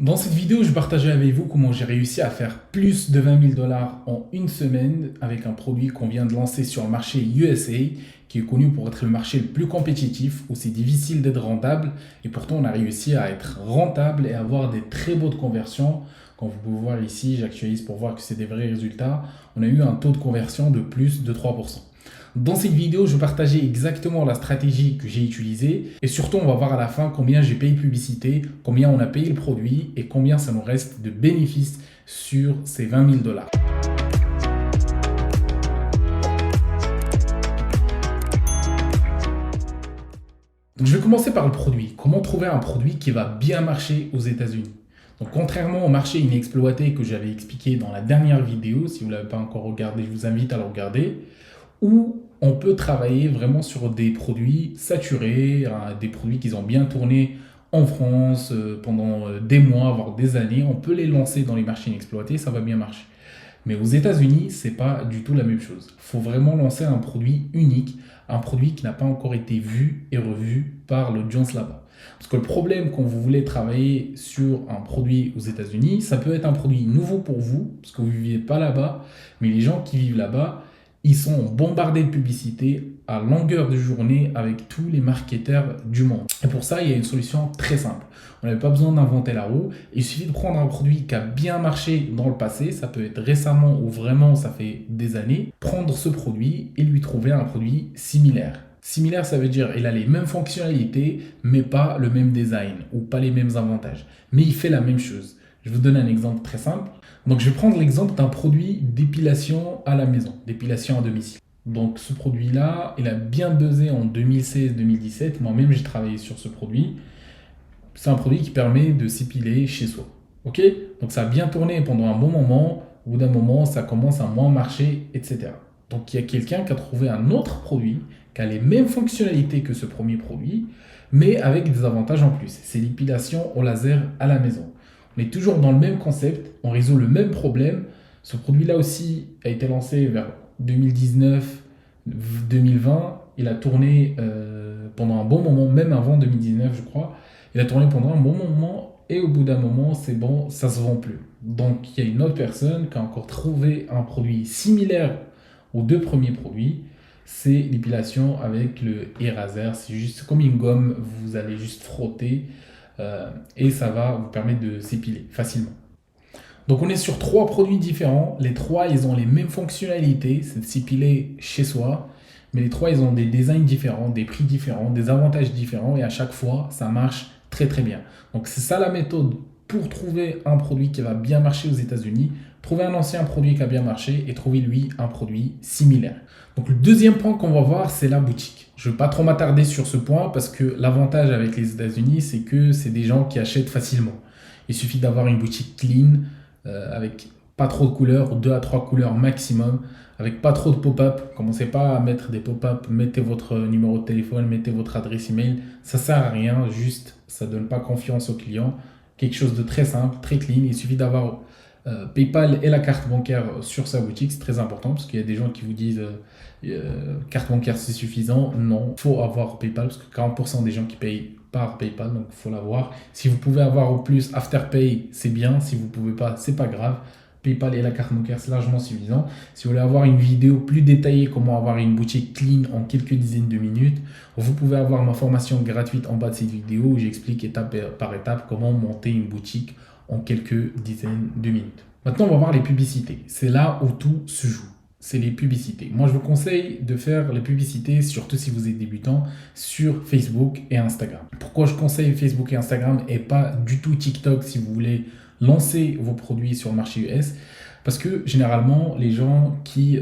Dans cette vidéo, je partageais avec vous comment j'ai réussi à faire plus de 20 000 dollars en une semaine avec un produit qu'on vient de lancer sur le marché USA, qui est connu pour être le marché le plus compétitif, où c'est difficile d'être rentable. Et pourtant, on a réussi à être rentable et avoir des très beaux de conversion. Comme vous pouvez voir ici, j'actualise pour voir que c'est des vrais résultats. On a eu un taux de conversion de plus de 3%. Dans cette vidéo, je vais partager exactement la stratégie que j'ai utilisée et surtout, on va voir à la fin combien j'ai payé de publicité, combien on a payé le produit et combien ça nous reste de bénéfices sur ces 20 000 dollars. Donc, je vais commencer par le produit. Comment trouver un produit qui va bien marcher aux États-Unis? Donc, contrairement au marché inexploité que j'avais expliqué dans la dernière vidéo, si vous ne l'avez pas encore regardé, je vous invite à le regarder, où on peut travailler vraiment sur des produits saturés, des produits qui ont bien tourné en France pendant des mois, voire des années. On peut les lancer dans les marchés inexploités, ça va bien marcher. Mais aux États-Unis, c'est pas du tout la même chose. Il faut vraiment lancer un produit unique, un produit qui n'a pas encore été vu et revu par l'audience là-bas. Parce que le problème quand vous voulez travailler sur un produit aux États-Unis, ça peut être un produit nouveau pour vous, parce que vous ne vivez pas là-bas, mais les gens qui vivent là-bas, ils sont bombardés de publicité à longueur de journée avec tous les marketeurs du monde. Et pour ça, il y a une solution très simple. On n'avait pas besoin d'inventer la roue. Il suffit de prendre un produit qui a bien marché dans le passé, ça peut être récemment ou vraiment ça fait des années, prendre ce produit et lui trouver un produit similaire. Similaire, ça veut dire il a les mêmes fonctionnalités, mais pas le même design ou pas les mêmes avantages. Mais il fait la même chose. Je vais vous donner un exemple très simple. Donc, je vais prendre l'exemple d'un produit d'épilation à la maison, d'épilation à domicile. Donc, ce produit-là, il a bien buzzé en 2016-2017. Moi-même, j'ai travaillé sur ce produit. C'est un produit qui permet de s'épiler chez soi. Ok? Donc, ça a bien tourné pendant un bon moment. Au bout d'un moment, ça commence à moins marcher, etc. Donc, il y a quelqu'un qui a trouvé un autre produit qui a les mêmes fonctionnalités que ce premier produit, mais avec des avantages en plus. C'est l'épilation au laser à la maison. On est toujours dans le même concept, on résout le même problème. Ce produit-là aussi a été lancé vers 2019-2020. Il a tourné pendant un bon moment, même avant 2019, je crois. Il a tourné pendant un bon moment et au bout d'un moment, c'est bon, ça ne se vend plus. Donc, il y a une autre personne qui a encore trouvé un produit similaire aux deux premiers produits. C'est l'épilation avec le Eraser. C'est juste comme une gomme, vous allez juste frotter et ça va vous permettre de s'épiler facilement. Donc on est sur trois produits différents. Les trois, ils ont les mêmes fonctionnalités, c'est de s'épiler chez soi. Mais les trois, ils ont des designs différents, des prix différents, des avantages différents. Et à chaque fois, ça marche très très bien. Donc c'est ça la méthode pour trouver un produit qui va bien marcher aux États-Unis. Trouver un ancien produit qui a bien marché et trouver lui un produit similaire. Donc le deuxième point qu'on va voir, c'est la boutique. Je ne vais pas trop m'attarder sur ce point parce que l'avantage avec les États-Unis, c'est que c'est des gens qui achètent facilement. Il suffit d'avoir une boutique clean avec pas trop de couleurs, 2 à 3 couleurs maximum, avec pas trop de pop-up. Commencez pas à mettre des pop-up, mettez votre numéro de téléphone, mettez votre adresse email. Ça sert à rien, juste ça donne pas confiance aux clients. Quelque chose de très simple, très clean. Il suffit d'avoir PayPal et la carte bancaire sur sa boutique, c'est très important parce qu'il y a des gens qui vous disent carte bancaire c'est suffisant. Non, il faut avoir PayPal parce que 40% des gens qui payent par PayPal, donc il faut l'avoir. Si vous pouvez avoir au plus Afterpay, c'est bien. Si vous ne pouvez pas, c'est pas grave. PayPal et la carte bancaire, c'est largement suffisant. Si vous voulez avoir une vidéo plus détaillée, comment avoir une boutique clean en quelques dizaines de minutes, vous pouvez avoir ma formation gratuite en bas de cette vidéo où j'explique étape par étape comment monter une boutique en quelques dizaines de minutes. Maintenant, on va voir les publicités. C'est là où tout se joue. C'est les publicités. Moi, je vous conseille de faire les publicités, surtout si vous êtes débutant, sur Facebook et Instagram. Pourquoi je conseille Facebook et Instagram et pas du tout TikTok si vous voulez lancer vos produits sur le marché US? Parce que généralement, les gens qui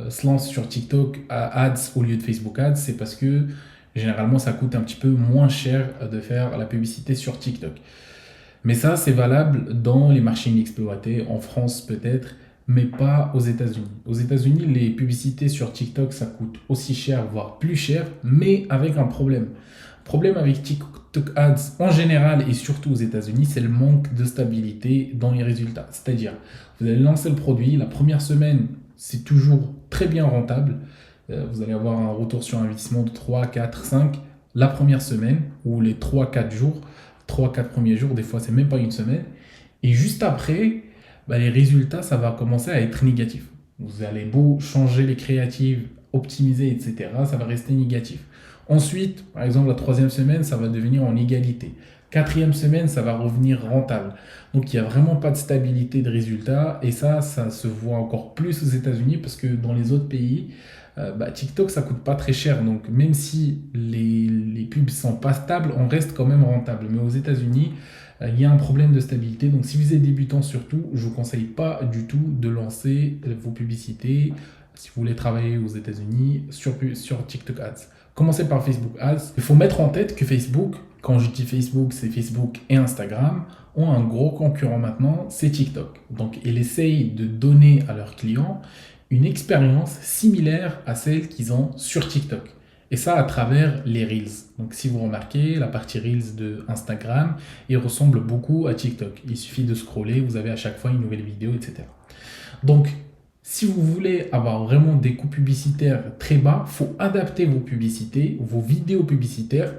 se lancent sur TikTok à Ads au lieu de Facebook Ads, c'est parce que généralement, ça coûte un petit peu moins cher de faire la publicité sur TikTok. Mais ça, c'est valable dans les marchés inexploités, en France peut-être, mais pas aux États-Unis. Aux États-Unis, les publicités sur TikTok, ça coûte aussi cher, voire plus cher, mais avec un problème. Le problème avec TikTok Ads en général et surtout aux États-Unis, c'est le manque de stabilité dans les résultats. C'est-à-dire, vous allez lancer le produit, la première semaine, c'est toujours très bien rentable. Vous allez avoir un retour sur investissement de 3, 4, 5 la première semaine ou les 3-4 jours. 3-4 premiers jours, des fois c'est même pas une semaine. Et juste après, bah, les résultats, ça va commencer à être négatif. Vous allez beau changer les créatives, optimiser, etc., ça va rester négatif. Ensuite, par exemple, la troisième semaine, ça va devenir en égalité. Quatrième semaine, ça va revenir rentable. Donc, il n'y a vraiment pas de stabilité de résultats. Et ça se voit encore plus aux États-Unis parce que dans les autres pays, bah, TikTok, ça coûte pas très cher. Donc, même si les pubs sont pas stables, on reste quand même rentable. Mais aux États-Unis, il y a un problème de stabilité. Donc, si vous êtes débutant surtout, je ne vous conseille pas du tout de lancer vos publicités si vous voulez travailler aux États-Unis sur TikTok Ads. Commencez par Facebook Ads. Il faut mettre en tête que Facebook, quand je dis Facebook, c'est Facebook et Instagram, ont un gros concurrent maintenant, c'est TikTok. Donc, ils essayent de donner à leurs clients une expérience similaire à celle qu'ils ont sur TikTok. Et ça à travers les Reels. Donc si vous remarquez, la partie Reels de Instagram, il ressemble beaucoup à TikTok. Il suffit de scroller, vous avez à chaque fois une nouvelle vidéo, etc. Donc, si vous voulez avoir vraiment des coûts publicitaires très bas, il faut adapter vos publicités, vos vidéos publicitaires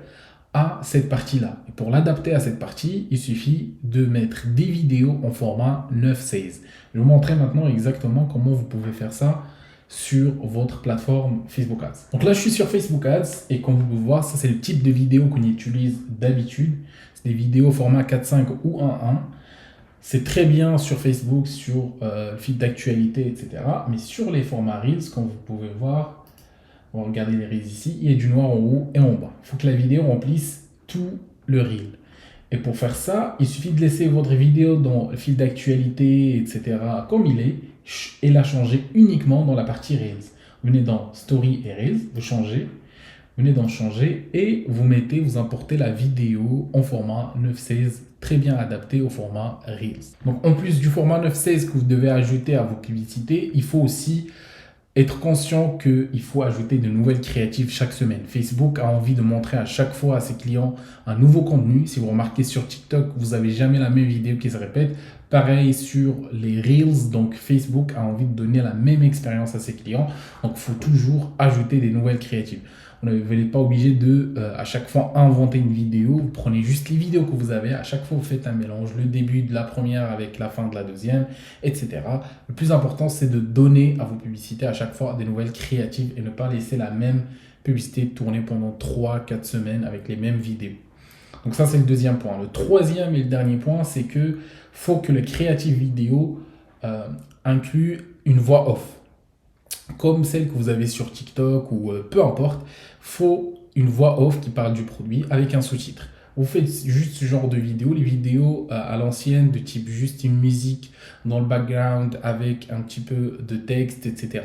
à cette partie-là. Et pour l'adapter à cette partie, il suffit de mettre des vidéos en format 9:16. Je vais vous montrer maintenant exactement comment vous pouvez faire ça sur votre plateforme Facebook Ads. Donc là, je suis sur Facebook Ads et comme vous pouvez voir, ça c'est le type de vidéo qu'on utilise d'habitude. C'est des vidéos format 4:5 ou 1:1. C'est très bien sur Facebook, sur le feed d'actualité, etc. Mais sur les formats Reels, comme vous pouvez voir, on va regarder les Reels ici, il y a du noir en haut et en bas. Il faut que la vidéo remplisse tout le Reel. Et pour faire ça, il suffit de laisser votre vidéo dans le fil d'actualité, etc. comme il est, et la changer uniquement dans la partie Reels. Vous venez dans Story et Reels, vous changez, vous venez dans Changer et vous importez la vidéo en format 9:16, très bien adapté au format Reels. Donc en plus du format 9:16 que vous devez ajouter à vos publicités, il faut aussi être conscient qu'il faut ajouter de nouvelles créatives chaque semaine. Facebook a envie de montrer à chaque fois à ses clients un nouveau contenu. Si vous remarquez sur TikTok, vous n'avez jamais la même vidéo qui se répète. Pareil sur les Reels, donc Facebook a envie de donner la même expérience à ses clients. Donc il faut toujours ajouter des nouvelles créatives. Vous n'êtes pas obligé de, à chaque fois, inventer une vidéo. Vous prenez juste les vidéos que vous avez. À chaque fois, vous faites un mélange. Le début de la première avec la fin de la deuxième, etc. Le plus important, c'est de donner à vos publicités à chaque fois des nouvelles créatives et ne pas laisser la même publicité tourner pendant 3-4 semaines avec les mêmes vidéos. Donc ça, c'est le deuxième point. Le troisième et le dernier point, c'est que faut que le créative vidéo inclue une voix off. Comme celle que vous avez sur TikTok ou peu importe, faut une voix off qui parle du produit avec un sous-titre. Vous faites juste ce genre de vidéo, les vidéos à l'ancienne de type juste une musique dans le background avec un petit peu de texte, etc.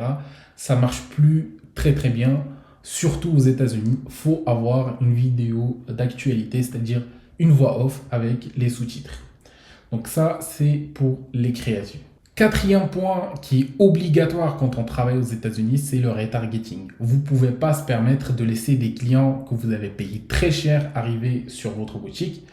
Ça marche plus très très bien, surtout aux États-Unis. Faut avoir une vidéo d'actualité, c'est-à-dire une voix off avec les sous-titres. Donc ça, c'est pour les créatifs. Quatrième point qui est obligatoire quand on travaille aux États-Unis, c'est le retargeting. Vous ne pouvez pas se permettre de laisser des clients que vous avez payés très cher arriver sur votre boutique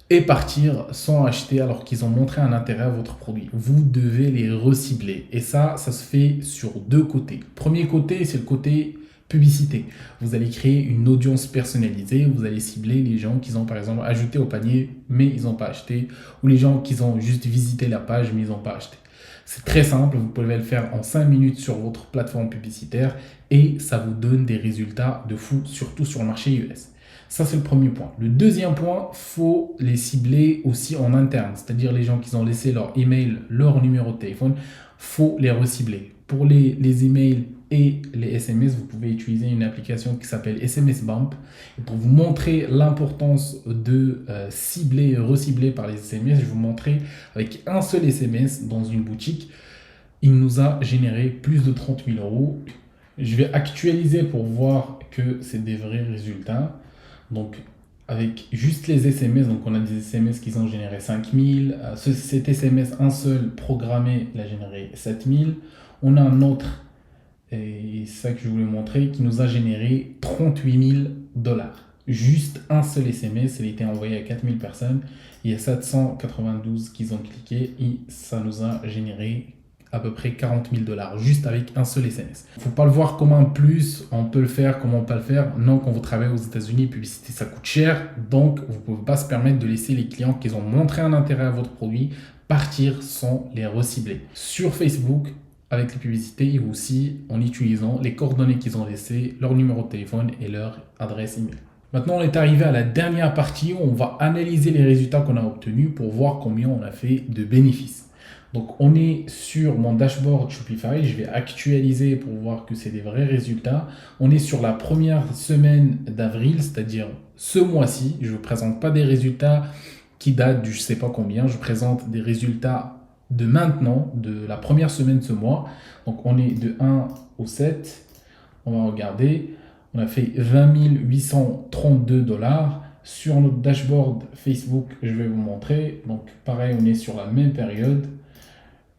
et partir sans acheter alors qu'ils ont montré un intérêt à votre produit. Vous devez les recibler. Et ça se fait sur deux côtés. Premier côté, c'est le côté publicité. Vous allez créer une audience personnalisée, vous allez cibler les gens qui ont par exemple ajouté au panier mais ils n'ont pas acheté, ou les gens qui ont juste visité la page mais ils n'ont pas acheté. C'est très simple, vous pouvez le faire en 5 minutes sur votre plateforme publicitaire et ça vous donne des résultats de fou, surtout sur le marché US. Ça, c'est le premier point. Le deuxième point, il faut les cibler aussi en interne, c'est-à-dire les gens qui ont laissé leur email, leur numéro de téléphone, il faut les recibler. Pour les emails et les SMS, vous pouvez utiliser une application qui s'appelle SMS Bump. Et pour vous montrer l'importance de cibler, recibler par les SMS, je vais vous montrer avec un seul SMS dans une boutique, il nous a généré plus de 30 000 euros. Je vais actualiser pour voir que c'est des vrais résultats. Donc, avec juste les SMS, donc on a des SMS qui ont généré 5 000. Cet SMS, un seul programmé, il a généré 7 000. On a un autre, et c'est ça que je voulais montrer, qui nous a généré 38 000 dollars. Juste un seul SMS, il a été envoyé à 4 000 personnes. Il y a 792 qui ont cliqué et ça nous a généré à peu près 40 000 dollars juste avec un seul SMS. Il ne faut pas le voir comme un plus, on peut le faire, comment on peut le faire. Non, quand vous travaillez aux États-Unis, publicité ça coûte cher, donc vous ne pouvez pas se permettre de laisser les clients qui ont montré un intérêt à votre produit partir sans les recibler. Sur Facebook, avec les publicités et aussi en utilisant les coordonnées qu'ils ont laissées, leur numéro de téléphone et leur adresse email. Maintenant, on est arrivé à la dernière partie où on va analyser les résultats qu'on a obtenus pour voir combien on a fait de bénéfices. Donc, on est sur mon dashboard Shopify. Je vais actualiser pour voir que c'est des vrais résultats. On est sur la première semaine d'avril, c'est-à-dire ce mois-ci. Je ne vous présente pas des résultats qui datent du je ne sais pas combien. Je présente des résultats de maintenant, de la première semaine de ce mois. Donc, on est de 1 au 7. On va regarder. On a fait 20 832 dollars. Sur notre dashboard Facebook, je vais vous montrer. Donc, pareil, on est sur la même période.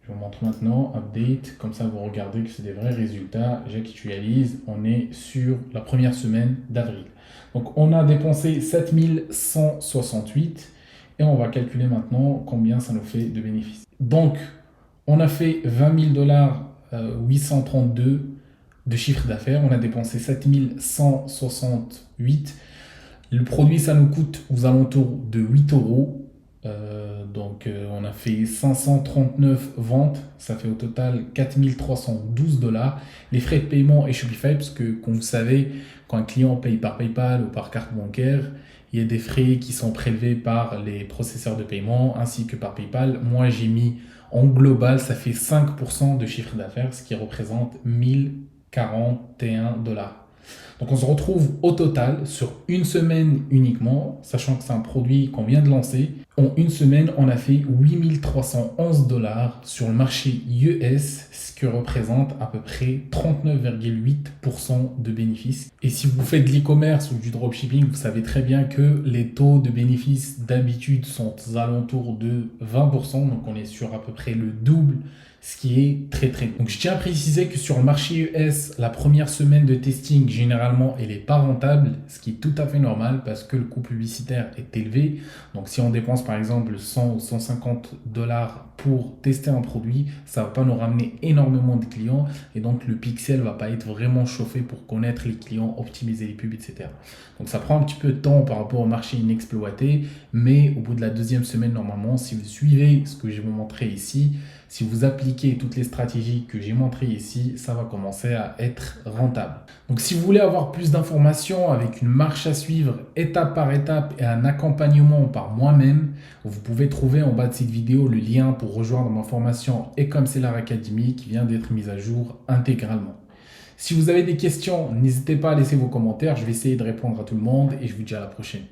Je vous montre maintenant, update. Comme ça, vous regardez que c'est des vrais résultats. J'actualise. On est sur la première semaine d'avril. Donc, on a dépensé 7 168. Et on va calculer maintenant combien ça nous fait de bénéfices. Donc, on a fait 20 000 dollars 832 de chiffre d'affaires. On a dépensé 7 168. Le produit, ça nous coûte aux alentours de 8 euros. On a fait 539 ventes. Ça fait au total 4 312 dollars. Les frais de paiement et Shopify, parce que, comme vous savez, quand un client paye par PayPal ou par carte bancaire, il y a des frais qui sont prélevés par les processeurs de paiement ainsi que par PayPal. Moi, j'ai mis en global, ça fait 5% de chiffre d'affaires, ce qui représente 1041 dollars. Donc, on se retrouve au total sur une semaine uniquement, sachant que c'est un produit qu'on vient de lancer. En une semaine, on a fait 8 311 dollars sur le marché US, ce qui représente à peu près 39,8% de bénéfices. Et si vous faites de l'e-commerce ou du dropshipping, vous savez très bien que les taux de bénéfices d'habitude sont aux alentours de 20%. Donc, on est sur à peu près le double, ce qui est très très bon. Donc, je tiens à préciser que sur le marché US, la première semaine de testing, généralement, elle n'est pas rentable, ce qui est tout à fait normal parce que le coût publicitaire est élevé. Donc, si on dépense par exemple 100 ou 150 dollars pour tester un produit, ça ne va pas nous ramener énormément de clients et donc le pixel ne va pas être vraiment chauffé pour connaître les clients, optimiser les pubs, etc. Donc, ça prend un petit peu de temps par rapport au marché inexploité, mais au bout de la deuxième semaine, normalement, si vous suivez ce que je vais vous montrer ici, si vous appliquez toutes les stratégies que j'ai montrées ici, ça va commencer à être rentable. Donc, si vous voulez avoir plus d'informations avec une marche à suivre étape par étape et un accompagnement par moi-même, vous pouvez trouver en bas de cette vidéo le lien pour rejoindre ma formation Ecomseller Academy qui vient d'être mise à jour intégralement. Si vous avez des questions, n'hésitez pas à laisser vos commentaires. Je vais essayer de répondre à tout le monde et je vous dis à la prochaine.